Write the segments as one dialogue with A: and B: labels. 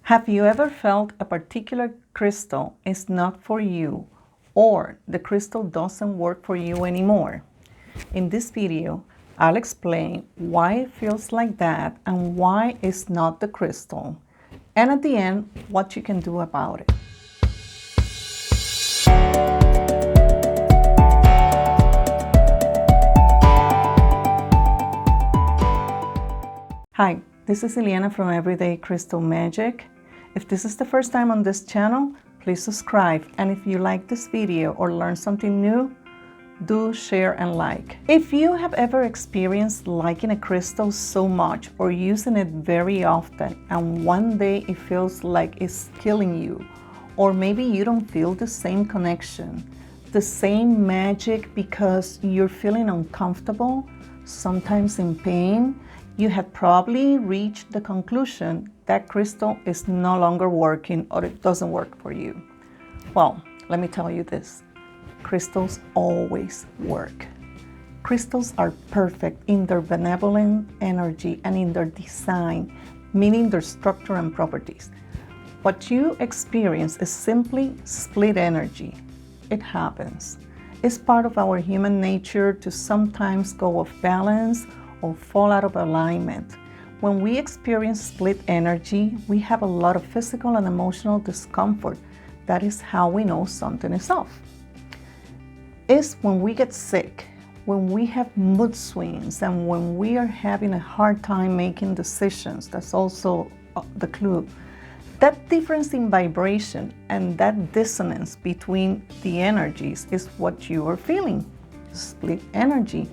A: Have you ever felt a particular crystal is not for you, or the crystal doesn't work for you anymore? In this video, I'll explain why it feels like that and why it's not the crystal. And at the end, what you can do about it. Hi, this is Ileana from Everyday Crystal Magic. If this is the first time on this channel, please subscribe. And if you like this video or learn something new, do share and like. If you have ever experienced liking a crystal so much or using it very often, and one day it feels like it's killing you, or maybe you don't feel the same connection, the same magic because you're feeling uncomfortable, sometimes in pain, you have probably reached the conclusion that crystal is no longer working or it doesn't work for you. Well, let me tell you this. Crystals always work. Crystals are perfect in their benevolent energy and in their design, meaning their structure and properties. What you experience is simply split energy. It happens. It's part of our human nature to sometimes go off balance or fall out of alignment. When we experience split energy, we have a lot of physical and emotional discomfort. That is how we know something is off. It's when we get sick, when we have mood swings, and when we are having a hard time making decisions. That's also the clue. That difference in vibration and that dissonance between the energies is what you are feeling, split energy.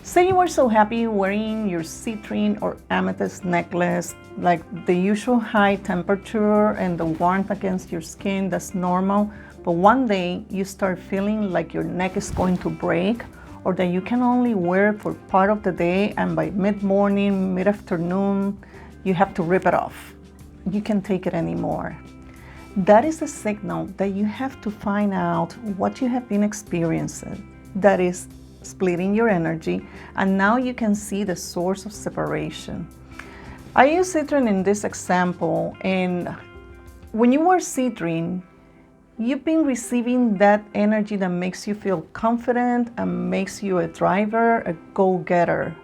A: Say you are so happy wearing your citrine or amethyst necklace, like the usual high temperature and the warmth against your skin, that's normal. But one day you start feeling like your neck is going to break, or that you can only wear it for part of the day, and by mid-morning, mid-afternoon, you have to rip it off. You can't take it anymore. That is a signal that you have to find out what you have been experiencing. That is splitting your energy, and now you can see the source of separation. I use citrine in this example, and when you wear citrine, you've been receiving that energy that makes you feel confident and makes you a driver, a go-getter.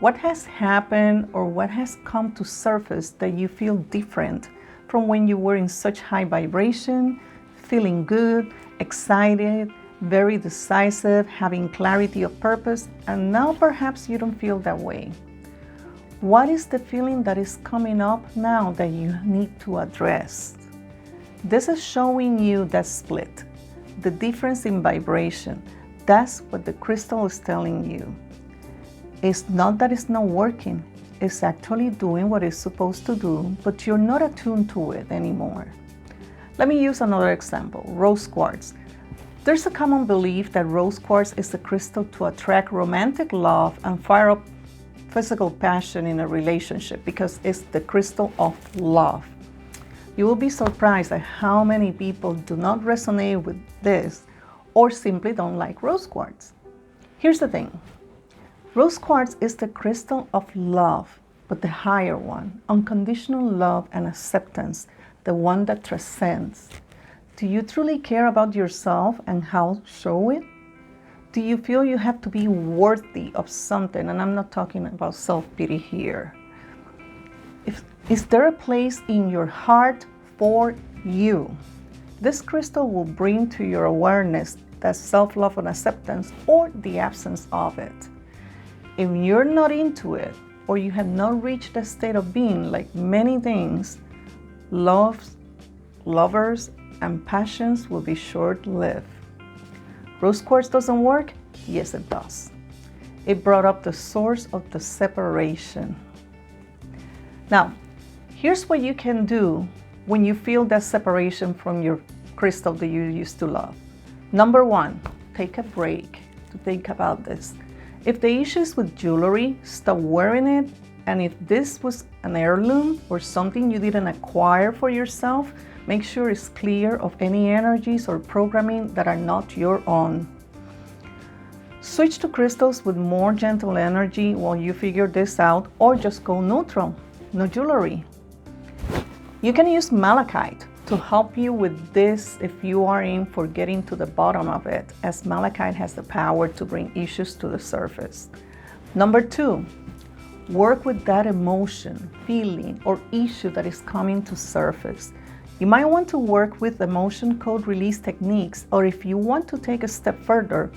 A: What has happened or what has come to surface that you feel different from when you were in such high vibration, feeling good, excited, very decisive, having clarity of purpose, and now perhaps you don't feel that way? What is the feeling that is coming up now that you need to address? This is showing you that split, the difference in vibration. That's what the crystal is telling you. It's not that it's not working, it's actually doing what it's supposed to do, but you're not attuned to it anymore. Let me use another example, rose quartz. There's a common belief that rose quartz is the crystal to attract romantic love and fire up physical passion in a relationship because it's the crystal of love. You will be surprised at how many people do not resonate with this or simply don't like rose quartz. Here's the thing. Rose quartz is the crystal of love, but the higher one, unconditional love and acceptance, the one that transcends. Do you truly care about yourself and how show it? Do you feel you have to be worthy of something? And I'm not talking about self-pity here. Is there a place in your heart for you? This crystal will bring to your awareness that self-love and acceptance or the absence of it. If you're not into it, or you have not reached a state of being like many things, lovers, and passions will be short-lived. Rose quartz doesn't work? Yes, it does. It brought up the source of the separation. Now, here's what you can do when you feel that separation from your crystal that you used to love. Number one, take a break to think about this. If the issue is with jewelry, stop wearing it. And if this was an heirloom or something you didn't acquire for yourself, make sure it's clear of any energies or programming that are not your own. Switch to crystals with more gentle energy while you figure this out, or just go neutral, no jewelry. You can use malachite to help you with this if you are in for getting to the bottom of it, as malachite has the power to bring issues to the surface. Number 2, work with that emotion, feeling, or issue that is coming to surface. You might want to work with emotion code release techniques, or if you want to take a step further,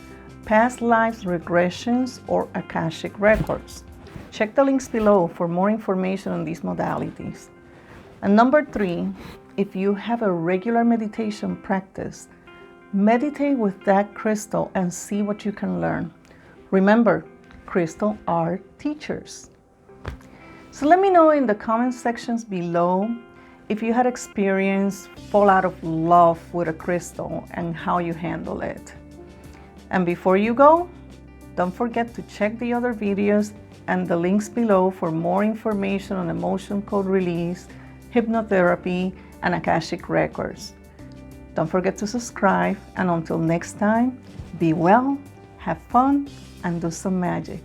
A: past lives regressions or Akashic records. Check the links below for more information on these modalities. And number 3, if you have a regular meditation practice, meditate with that crystal and see what you can learn. Remember, crystals are teachers. So let me know in the comment sections below if you had experienced fall out of love with a crystal and how you handle it. And before you go, don't forget to check the other videos and the links below for more information on emotion code release, hypnotherapy, and Akashic records. Don't forget to subscribe, and until next time, be well, have fun, and do some magic.